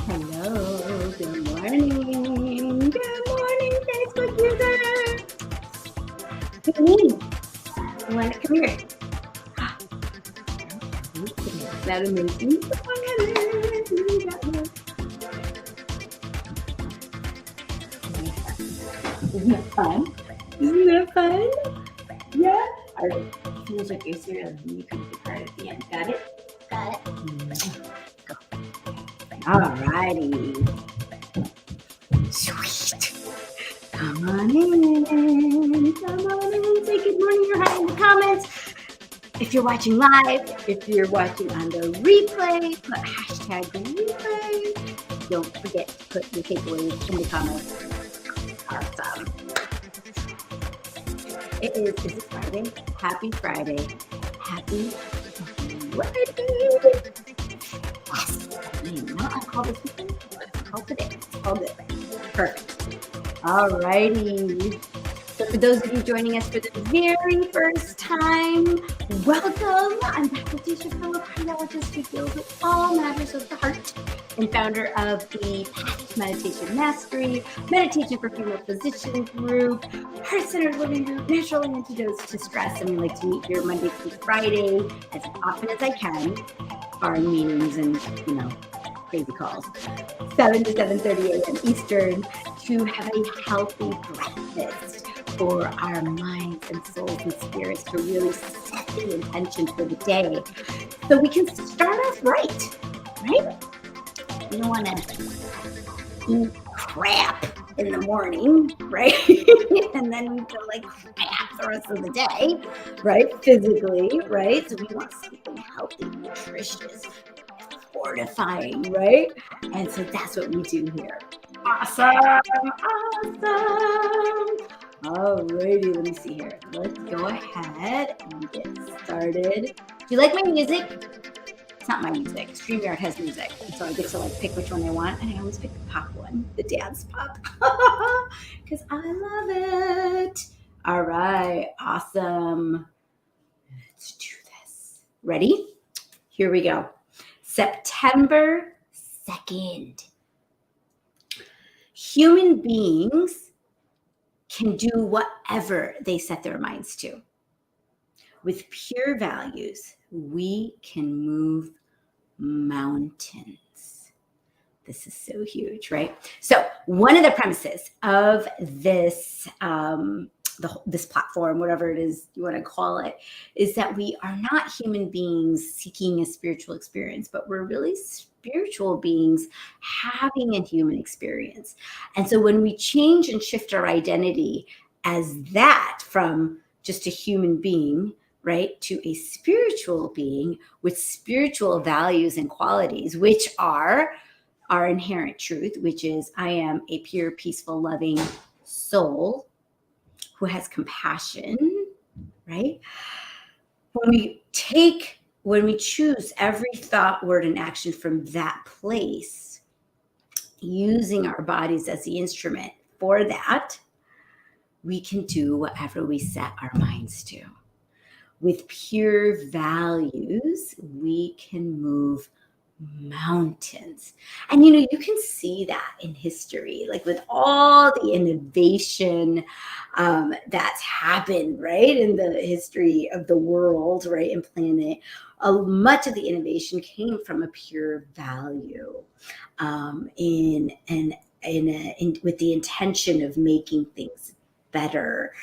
Hello, good morning. Good morning, Facebook user. Janine, you want to come here? That amazing. Isn't that fun? Isn't that fun? Yeah. All right. Finish up your cereal and you can take part at the end. Got it? Got it. Go. All righty. Sweet. Come on in. Come on in. Say good morning or hi in the comments. If you're watching live, if you're watching on the replay, put hashtag replay. Don't forget to put your takeaways in the comments. Awesome. It is it Friday? Happy Friday. Happy Friday. Yes. I am not on call this weekend. It's called today. It's all good. Perfect. All righty. So for those of you joining us for the very first time, welcome. I'm Dr. Disha, cardiologist who deals with all matters of the heart and founder of the Path Meditation Mastery, Meditation for Female Physician Group, Heart-Centered Living Group, Natural Antidotes to Stress. And we like to meet here Monday through Friday as often as I can, barring meetings and, crazy calls. 7 to 7:30 a.m. Eastern to have a healthy breakfast for our minds and souls and spirits to really set the intention for the day so we can start off right? You don't want to eat crap in the morning, right? And then you feel like crap the rest of the day, right? Physically, right? So we want something healthy, nutritious, fortifying, right? And so that's what we do here. Awesome. Alrighty, let me see here. Let's go ahead and get started. Do you like my music? It's not my music. StreamYard has music. And so I get to pick which one I want. And I always pick the pop one, the dance pop. Because I love it. All right, awesome. Let's do this. Ready? Here we go. September 2nd. Human beings can do whatever they set their minds to. With pure values, we can move mountains. This is so huge, right? So one of the premises of this this platform, whatever it is you want to call it, is that we are not human beings seeking a spiritual experience, but we're really spiritual beings having a human experience. And so when we change and shift our identity as that from just a human being, right, to a spiritual being with spiritual values and qualities, which are our inherent truth, which is I am a pure, peaceful, loving soul who has compassion, right? When we choose every thought, word, and action from that place, using our bodies as the instrument for that, we can do whatever we set our minds to. With pure values, we can move mountains. And you can see that in history, like with all the innovation that's happened, right, in the history of the world, right, and planet. Much of the innovation came from a pure value, with the intention of making things better,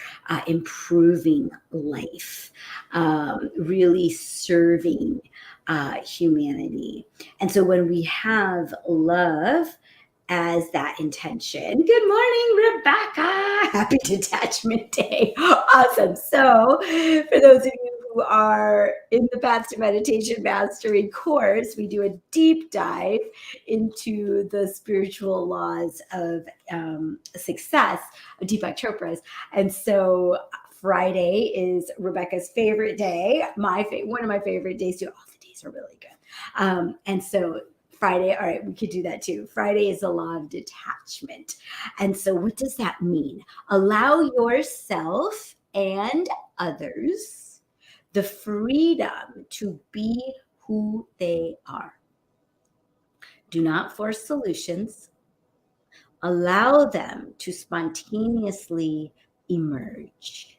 improving life, really serving humanity. And so when we have love as that intention, good morning, Rebecca. Happy Detachment Day. Awesome. So for those of you who are in the Path to Meditation Mastery course, we do a deep dive into the spiritual laws of success of Deepak Chopra's. And so Friday is Rebecca's favorite day, one of my favorite days too. All the days are really good. And so Friday, all right, we could do that too. Friday is the law of detachment. And so what does that mean? Allow yourself and others the freedom to be who they are. Do not force solutions. Allow them to spontaneously emerge.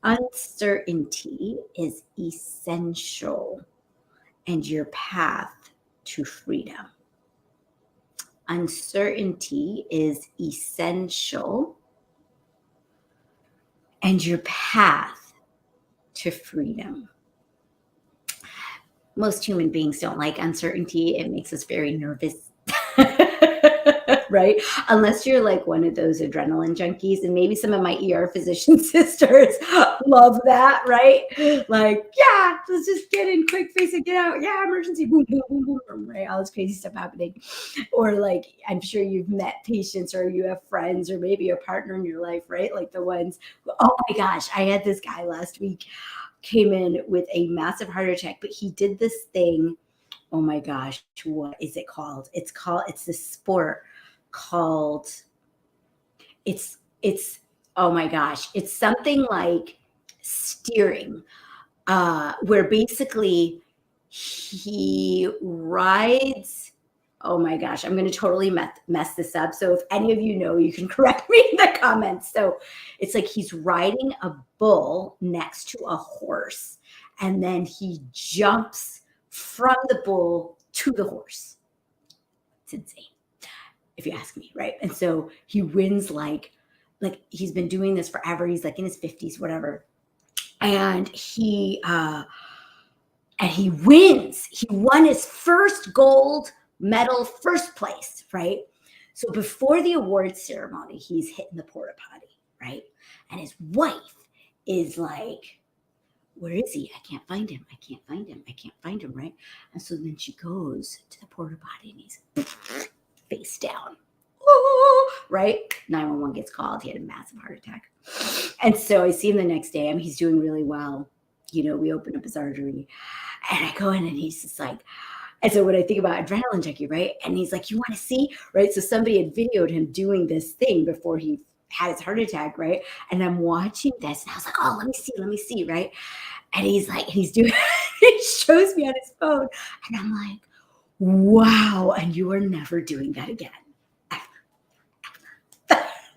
Uncertainty is essential and your path to freedom. Uncertainty is essential and your path to freedom. Most human beings don't like uncertainty. It makes us very nervous. Right? Unless you're like one of those adrenaline junkies, and maybe some of my ER physician sisters love that, right? Like, yeah, let's just get in quick, face it, get out. Yeah, emergency, boom, boom, boom, boom, boom, right? All this crazy stuff happening. Or like, I'm sure you've met patients or you have friends or maybe a partner in your life, right? Like the ones, oh my gosh, I had this guy last week came in with a massive heart attack, but he did this thing. Oh my gosh, what is it called? It's this sport called, it's, oh my gosh, it's something like steering, where basically he rides, oh my gosh, I'm going to totally mess this up. So if any of you know, you can correct me in the comments. So it's like he's riding a bull next to a horse, and then he jumps from the bull to the horse. It's insane, if you ask me, right? And so he wins like he's been doing this forever. He's like in his 50s, whatever. And he wins. He won his first gold medal, first place, right? So before the award ceremony, he's hitting the porta potty, right? And his wife is like, where is he? I can't find him. I can't find him. I can't find him, right? And so then she goes to the porta potty and he's face down. Oh, right? 911 gets called. He had a massive heart attack. And so I see him the next day. I mean, he's doing really well. You know, we open up his artery and I go in and he's just like, and so when I think about adrenaline junkie, right? And he's like, you want to see, right? So somebody had videoed him doing this thing before he had his heart attack, right? And I'm watching this and I was like, oh, let me see, right? And he's like, he's doing, he shows me on his phone and I'm like, wow. And you are never doing that again.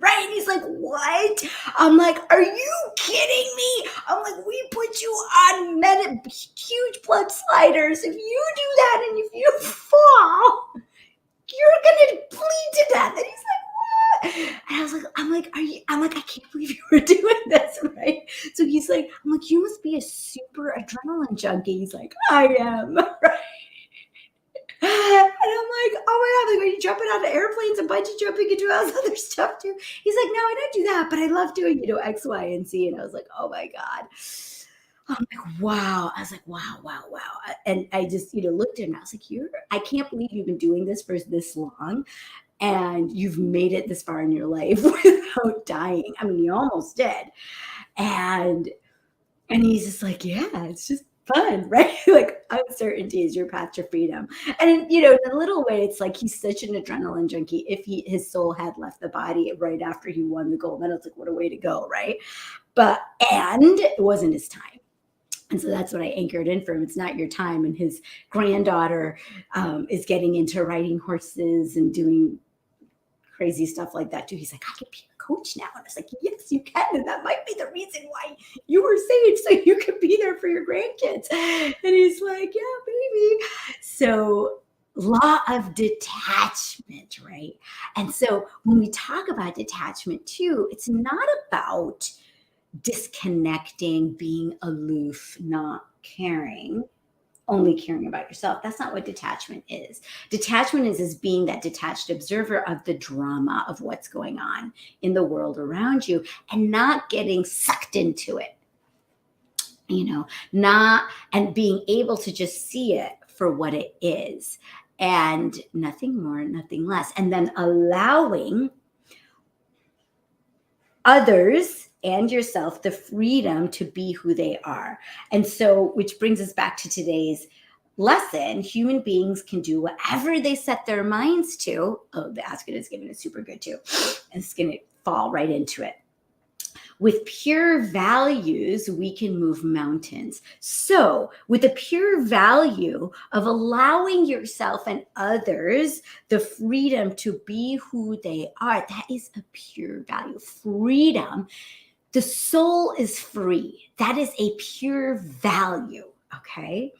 Right? And he's like, what? I'm like, are you kidding me? I'm like, we put you on huge blood sliders. If you do that and if you fall, you're gonna bleed to death. And he's like, what? And I was like, I'm like, I can't believe you were doing this, right? So he's like, I'm like, you must be a super adrenaline junkie. He's like, I am, right? And I'm like, oh my God, like, are you jumping out of airplanes and bungee jumping and doing all this other stuff too? He's like, no, I don't do that, but I love doing, X, Y, and Z. And I was like, oh my God. I'm like, wow. I was like, wow. And I just, looked at him and I was like, I can't believe you've been doing this for this long and you've made it this far in your life without dying. I mean, you almost did. And he's just like, yeah, it's just fun, right? Like uncertainty is your path to freedom. And in a little way, it's like he's such an adrenaline junkie. If his soul had left the body right after he won the gold medal, it's like, what a way to go, right? And it wasn't his time. And so that's what I anchored in for him. It's not your time. And his granddaughter is getting into riding horses and doing crazy stuff like that too. He's like, I can be a coach now. And I was like, yes, you can. And that might be the reason why you were saved, so you could be there for your grandkids. And he's like, yeah, baby. So law of detachment, right? And so when we talk about detachment too, it's not about disconnecting, being aloof, not caring, only caring about yourself. That's not what detachment is. Detachment is being that detached observer of the drama of what's going on in the world around you and not getting sucked into it, and being able to just see it for what it is and nothing more, nothing less. And then allowing others and yourself the freedom to be who they are. And so, which brings us back to today's lesson. Human beings can do whatever they set their minds to. Oh, the Ask It is giving it super good too. And it's going to fall right into it. With pure values, we can move mountains. So, with the pure value of allowing yourself and others the freedom to be who they are, that is a pure value. Freedom. The soul is free. That is a pure value. Okay.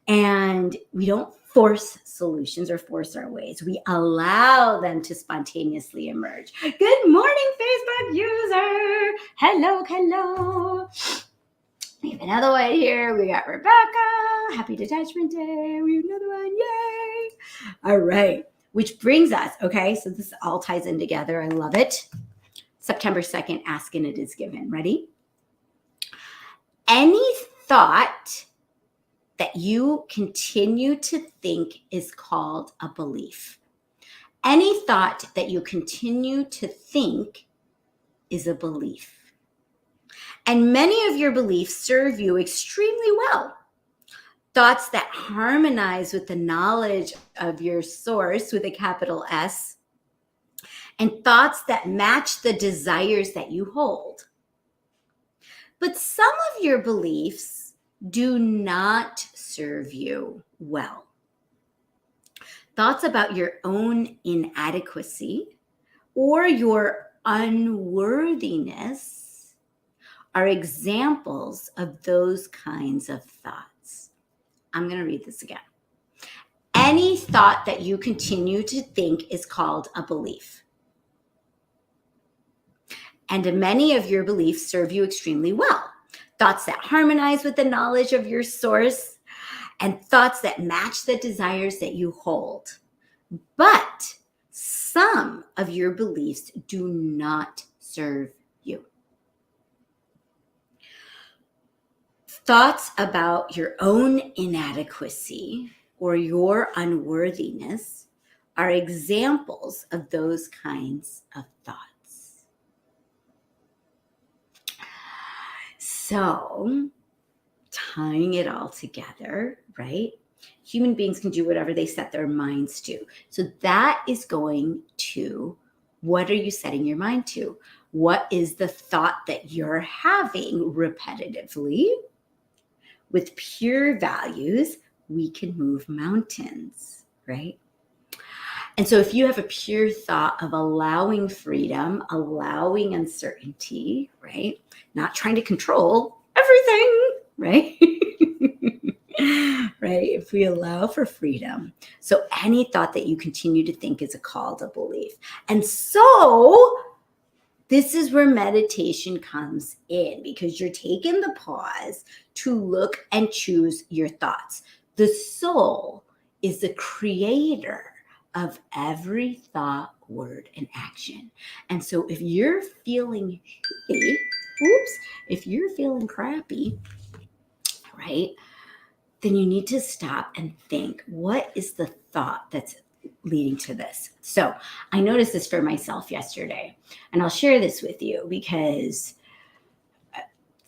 And we don't force solutions or force our ways. We allow them to spontaneously emerge. Good morning, Facebook user. Hello, hello. We have another one here. We got Rebecca. Happy Detachment Day. We have another one. Yay. All right. Which brings us, okay, so this all ties in together. I love it. September 2nd, ask and it is given. Ready? Any thought that you continue to think is called a belief. Any thought that you continue to think is a belief. And many of your beliefs serve you extremely well. Thoughts that harmonize with the knowledge of your source with a capital S, and thoughts that match the desires that you hold. But some of your beliefs do not serve you well. Thoughts about your own inadequacy or your unworthiness are examples of those kinds of thoughts. I'm going to read this again. Any thought that you continue to think is called a belief. And many of your beliefs serve you extremely well. Thoughts that harmonize with the knowledge of your source, and thoughts that match the desires that you hold. But some of your beliefs do not serve you. Thoughts about your own inadequacy or your unworthiness are examples of those kinds of thoughts. So, tying it all together, right? Human beings can do whatever they set their minds to. So that is going to, what are you setting your mind to? What is the thought that you're having repetitively? With pure values, we can move mountains, right? And so if you have a pure thought of allowing freedom, allowing uncertainty, right? Not trying to control everything, right? Right? If we allow for freedom. So any thought that you continue to think is a call to belief. And so this is where meditation comes in, because you're taking the pause to look and choose your thoughts. The soul is the creator of every thought, word, and action. And so if you're feeling if you're feeling crappy, right, then you need to stop and think, what is the thought that's leading to this? So I noticed this for myself yesterday, and I'll share this with you because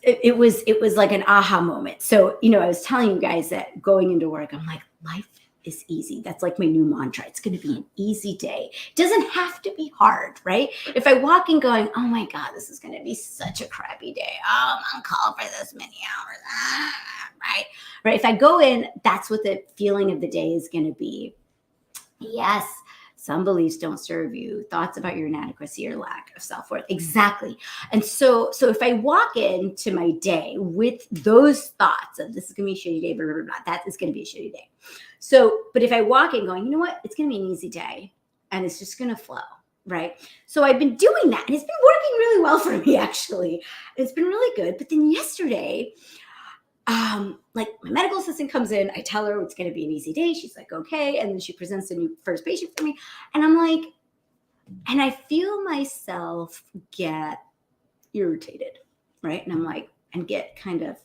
it was like an aha moment. So, I was telling you guys that going into work, I'm like, life is easy. That's like my new mantra. It's going to be an easy day. It doesn't have to be hard, right? If I walk in going, oh my God, this is going to be such a crappy day. Oh, I'm on call for this many hours. Right. If I go in, that's what the feeling of the day is going to be. Yes, some beliefs don't serve you. Thoughts about your inadequacy or lack of self-worth. Exactly. And so if I walk into my day with those thoughts of this is going to be a shitty day, blah, blah, blah, blah, that is going to be a shitty day. So, but if I walk in going, you know what, it's going to be an easy day and it's just going to flow, right? So I've been doing that and it's been working really well for me, actually. It's been really good. But then yesterday, like my medical assistant comes in, I tell her it's going to be an easy day. She's like, okay. And then she presents a new first patient for me. And I'm like, and I feel myself get irritated, right? And I'm like, and get kind of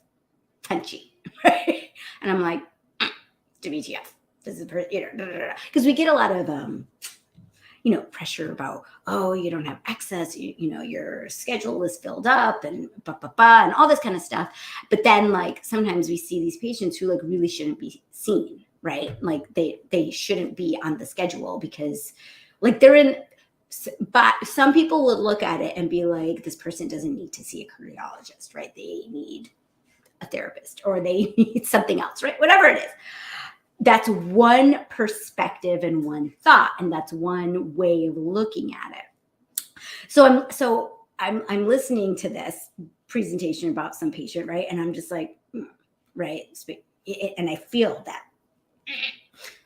punchy, right? And I'm like, WTF, this is, because we get a lot of, pressure about, oh, you don't have access, your schedule is filled up and and all this kind of stuff. But then like sometimes we see these patients who like really shouldn't be seen, right? Like they shouldn't be on the schedule because like they're in but some people would look at it and be like, this person doesn't need to see a cardiologist, right? They need a therapist or they need something else, right? Whatever it is. That's one perspective and one thought, and that's one way of looking at it. So I'm listening to this presentation about some patient, right? And I'm just like, right? And I feel that.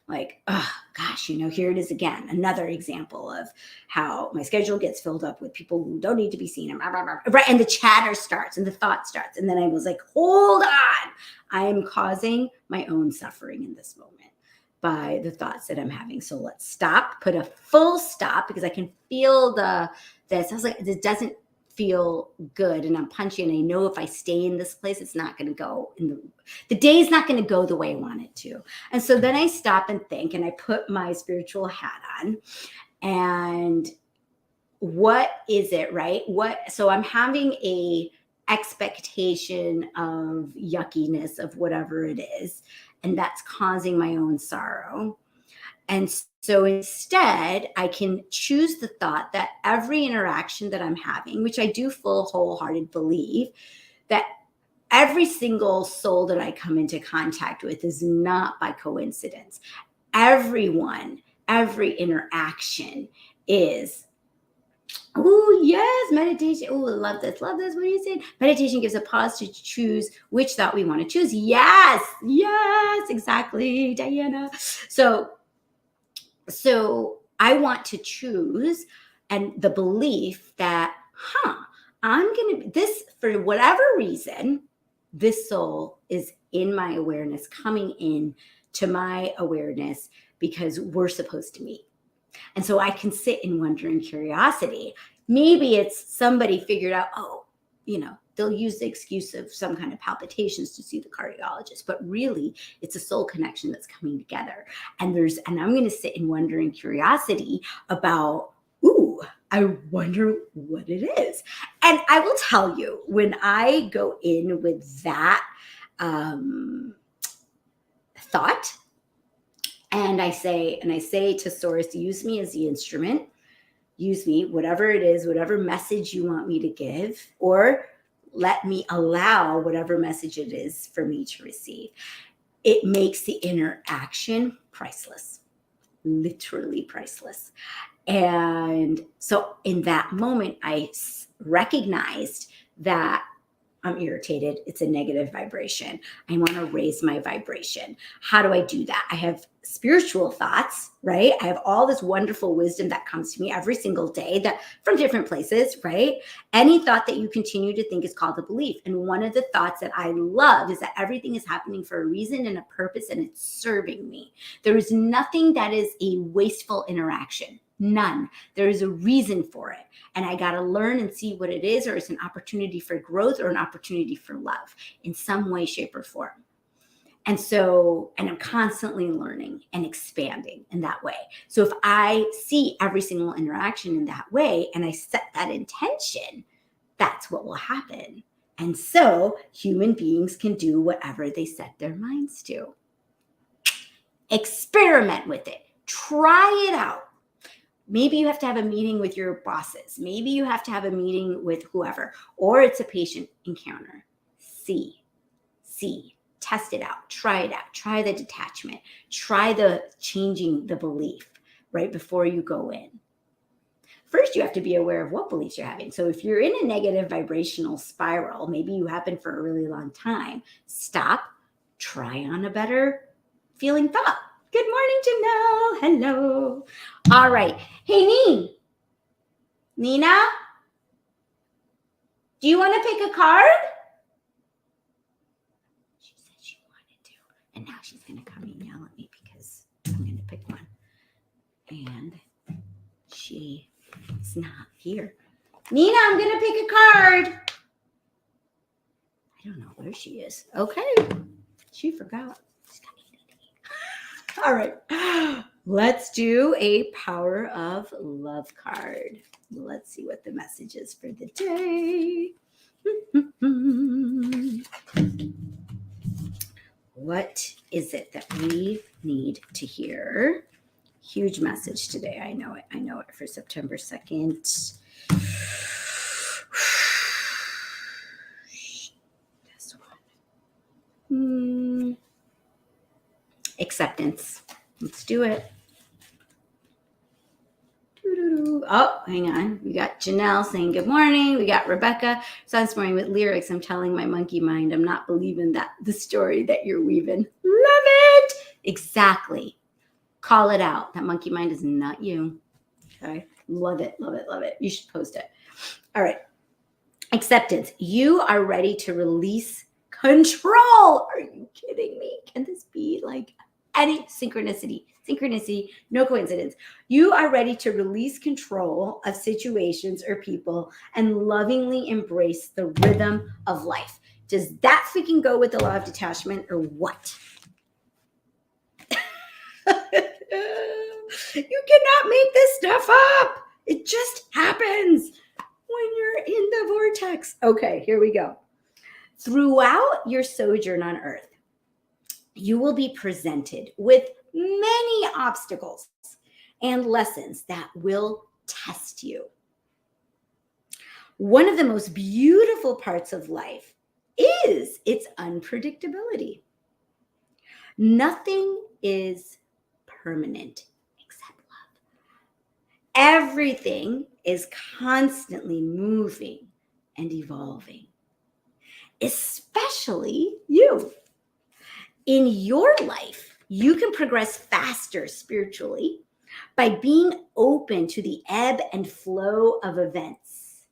Like, oh gosh, here it is again. Another example of how my schedule gets filled up with people who don't need to be seen. And blah, blah, blah. Right. And the chatter starts and the thought starts. And then I was like, hold on. I am causing my own suffering in this moment by the thoughts that I'm having. So let's stop, put a full stop, because I can feel this. I was like, this doesn't feel good, and I'm punchy, and I know if I stay in this place, it's not going to go the day's not going to go the way I want it to. And so then I stop and think, and I put my spiritual hat on, and what is it, right? So I'm having a expectation of yuckiness of whatever it is, and that's causing my own sorrow. And so instead, I can choose the thought that every interaction that I'm having, which I do full wholehearted believe, that every single soul that I come into contact with is not by coincidence. Everyone, every interaction is, oh, yes, meditation. Oh, I love this. Love this. What are you saying? Meditation gives a pause to choose which thought we want to choose. Yes, exactly, Diana. So I want to choose, and the belief that, I'm going to, this, for whatever reason, this soul is in my awareness, coming in to my awareness because we're supposed to meet. And so I can sit in wonder and curiosity. Maybe it's somebody figured out, they'll use the excuse of some kind of palpitations to see the cardiologist, but really it's a soul connection that's coming together. And I'm going to sit in wonder and curiosity about, I wonder what it is. And I will tell you, when I go in with that thought, and I say to Source, use me as the instrument, use me, whatever it is, whatever message you want me to give, or let me allow whatever message it is for me to receive. It makes the interaction priceless, literally priceless. And so in that moment, I recognized that I'm irritated. It's a negative vibration. I want to raise my vibration. How do I do that? I have spiritual thoughts, right? I have all this wonderful wisdom that comes to me every single day, that from different places, right? Any thought that you continue to think is called a belief. And one of the thoughts that I love is that everything is happening for a reason and a purpose, and it's serving me. There is nothing that is a wasteful interaction. None. There is a reason for it. And I got to learn and see what it is, or it's an opportunity for growth or an opportunity for love in some way, shape, or form. And I'm constantly learning and expanding in that way. So if I see every single interaction in that way and I set that intention, that's what will happen. And so human beings can do whatever they set their minds to. Experiment with it. Try it out. Maybe you have to have a meeting with your bosses. Maybe you have to have a meeting with whoever, or it's a patient encounter. See, test it out, try the detachment, try the changing the belief right before you go in. First, you have to be aware of what beliefs you're having. So if you're in a negative vibrational spiral, maybe you have been for a really long time, stop, try on a better feeling thought. Good morning, Janelle. Hello. All right. Hey, Nina, do you want to pick a card? She said she wanted to. And now she's going to come and yell at me because I'm going to pick one. And she is not here. Nina, I'm going to pick a card. I don't know where she is. Okay. She forgot. All right, let's do a Power of Love card. Let's see what the message is for the day. What is it that we need to hear Huge message today. I know it. I know it for September 2nd. This one. Acceptance. Let's do it. Oh, hang on. We got Janelle saying good morning. We got Rebecca. So this morning with lyrics, I'm telling my monkey mind, I'm not believing that the story that you're weaving. Love it. Exactly. Call it out. That monkey mind is not you. Okay. Love it. Love it. Love it. You should post it. All right. Acceptance. You are ready to release control. Are you kidding me? Can this be like any synchronicity? Synchronicity, no coincidence. You are ready to release control of situations or people and lovingly embrace the rhythm of life. Does that freaking go with the law of detachment or what? You cannot make this stuff up. It just happens when you're in the vortex. Okay, here we go. Throughout your sojourn on earth, you will be presented with many obstacles and lessons that will test you. One of the most beautiful parts of life is its unpredictability. Nothing is permanent except love. Everything is constantly moving and evolving, especially you. In your life, you can progress faster spiritually by being open to the ebb and flow of events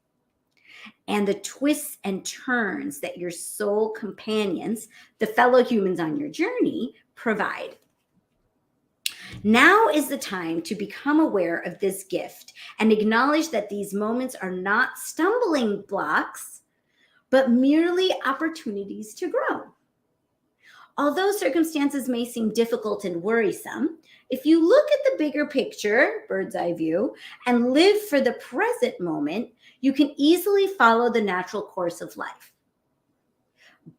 and the twists and turns that your soul companions, the fellow humans on your journey, provide. Now is the time to become aware of this gift and acknowledge that these moments are not stumbling blocks, but merely opportunities to grow. Although circumstances may seem difficult and worrisome, if you look at the bigger picture, bird's eye view, and live for the present moment, you can easily follow the natural course of life.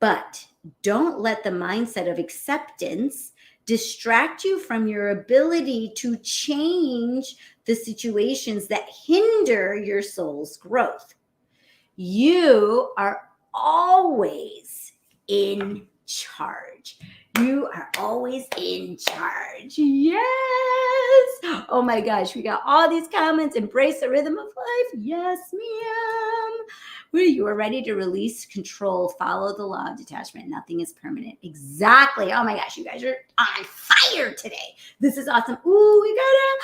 But don't let the mindset of acceptance distract you from your ability to change the situations that hinder your soul's growth. You are always in charge. You are always in charge. Yes. Oh my gosh, we got all these comments. Embrace the rhythm of life. Yes, ma'am. You are ready to release control. Follow the law of detachment. Nothing is permanent. Exactly. Oh my gosh, you guys are on fire today. This is awesome. Ooh, we got a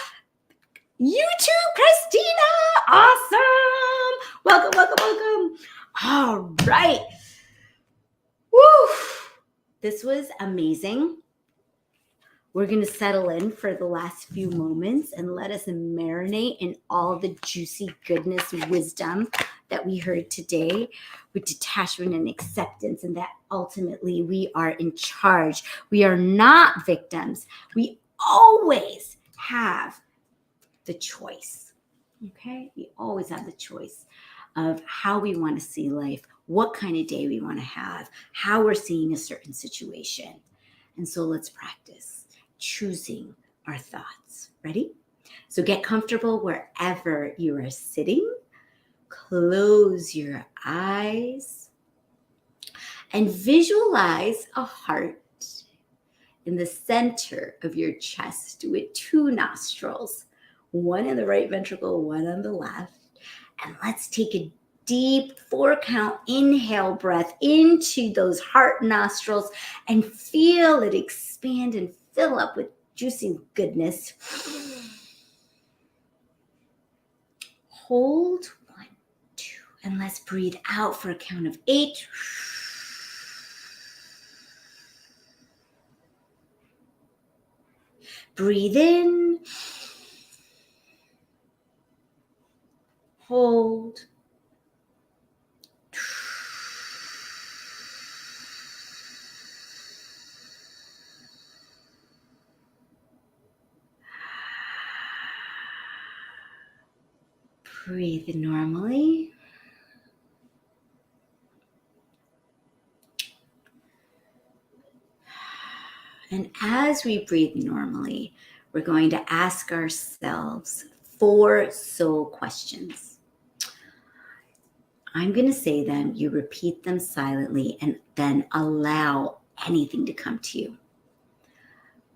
YouTube, Christina. Awesome. Welcome, welcome, welcome. All right. Woo. This was amazing. We're going to settle in for the last few moments and let us marinate in all the juicy goodness, wisdom that we heard today with detachment and acceptance, and that ultimately we are in charge. We are not victims. We always have the choice. Okay? We always have the choice of how we want to see life, what kind of day we want to have, how we're seeing a certain situation. And so let's practice choosing our thoughts. Ready? So get comfortable wherever you are sitting. Close your eyes and visualize a heart in the center of your chest with two nostrils, one in the right ventricle, one on the left. And let's take a deep 4-count inhale breath into those heart nostrils and feel it expand and fill up with juicy goodness. Hold 1, 2, and let's breathe out for a count of 8. Breathe in. Hold. Breathe normally. And as we breathe normally, we're going to ask ourselves 4 soul questions. I'm going to say them, you repeat them silently, and then allow anything to come to you.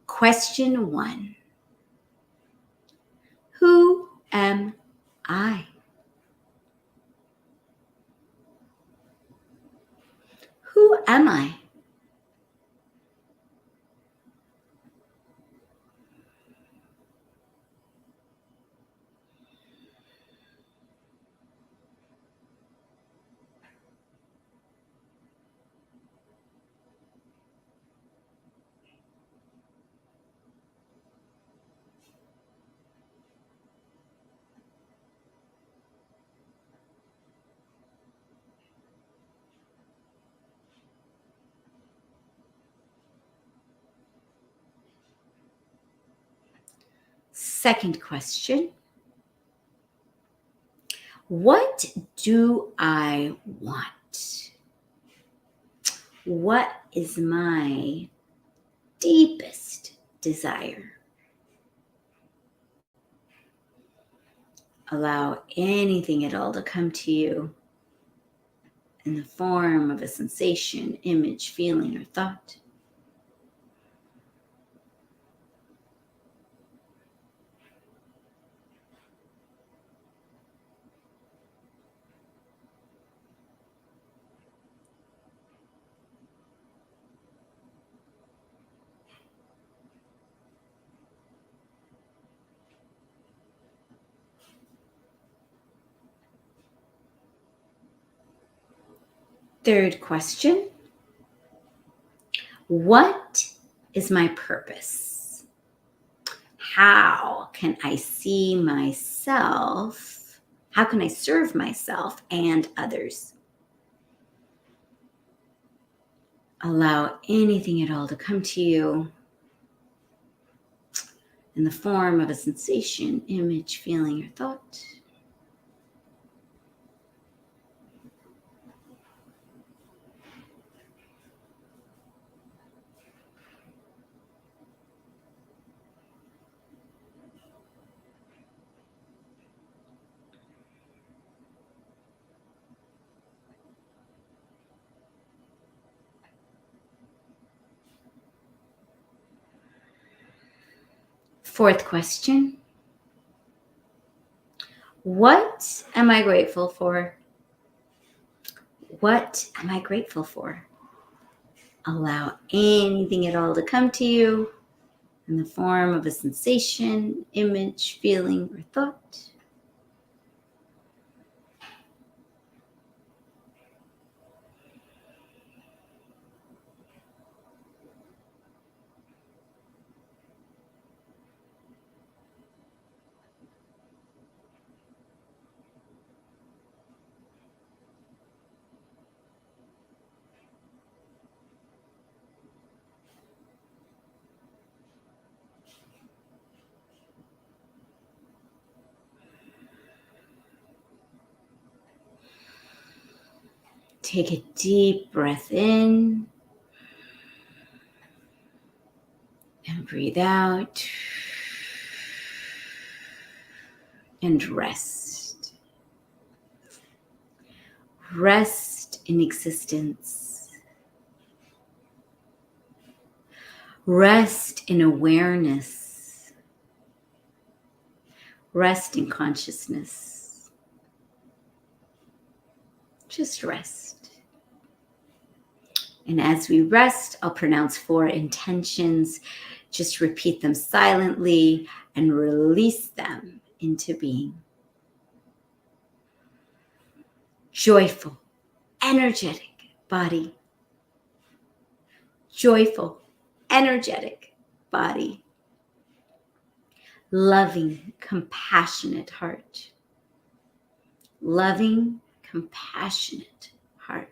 Question 1. Who am I? Who am I? Second question. What do I want? What is my deepest desire? Allow anything at all to come to you in the form of a sensation, image, feeling, or thought. Third question. What is my purpose? How can I see myself? How can I serve myself and others? Allow anything at all to come to you in the form of a sensation, image, feeling, or thought. Fourth question. What am I grateful for? What am I grateful for? Allow anything at all to come to you in the form of a sensation, image, feeling, or thought. Take a deep breath in and breathe out and rest. Rest in existence. Rest in awareness. Rest in consciousness. Just rest. And as we rest, I'll pronounce 4 intentions. Just repeat them silently and release them into being. Joyful, energetic body. Joyful, energetic body. Loving, compassionate heart. Loving, compassionate heart.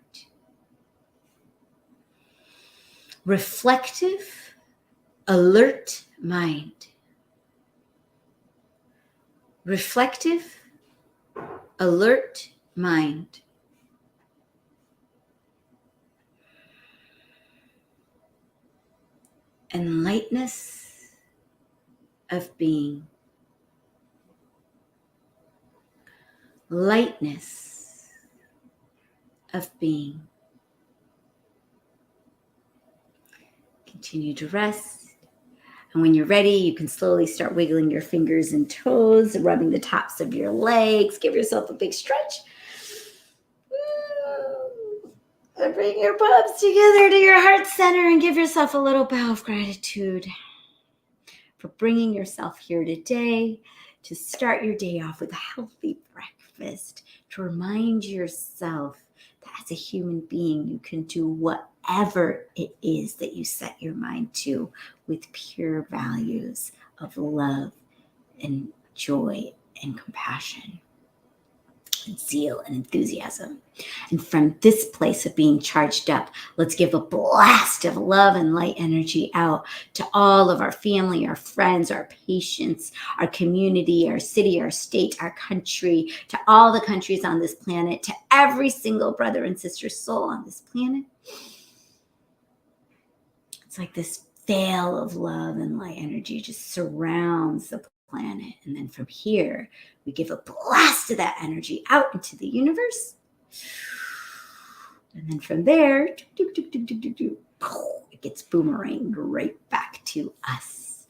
Reflective, alert mind. Reflective, alert mind. And lightness of being, lightness of being. Continue to rest. And when you're ready, you can slowly start wiggling your fingers and toes, rubbing the tops of your legs. Give yourself a big stretch. And bring your palms together to your heart center and give yourself a little bow of gratitude for bringing yourself here today to start your day off with a healthy breakfast, to remind yourself that as a human being, you can do whatever it is that you set your mind to with pure values of love and joy and compassion and zeal and enthusiasm. And from this place of being charged up, let's give a blast of love and light energy out to all of our family, our friends, our patients, our community, our city, our state, our country, to all the countries on this planet, to every single brother and sister soul on this planet. It's like this veil of love and light energy just surrounds the planet. And then from here, we give a blast of that energy out into the universe. And then from there, it gets boomeranged right back to us.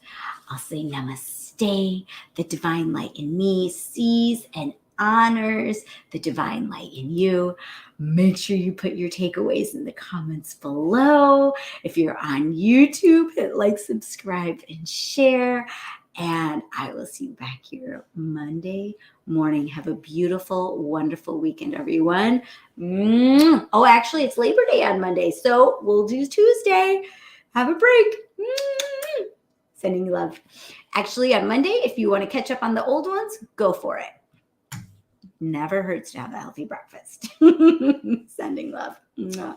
I'll say namaste. The divine light in me sees and honors the divine light in you. Make sure you put your takeaways in the comments below. If you're on YouTube, hit like, subscribe, and share. And I will see you back here Monday morning. Have a beautiful, wonderful weekend, everyone. Oh, actually, it's Labor Day on Monday, so we'll do Tuesday. Have a break. Sending you love. Actually, on Monday, if you want to catch up on the old ones, go for it. Never hurts to have a healthy breakfast. Sending love. Mwah.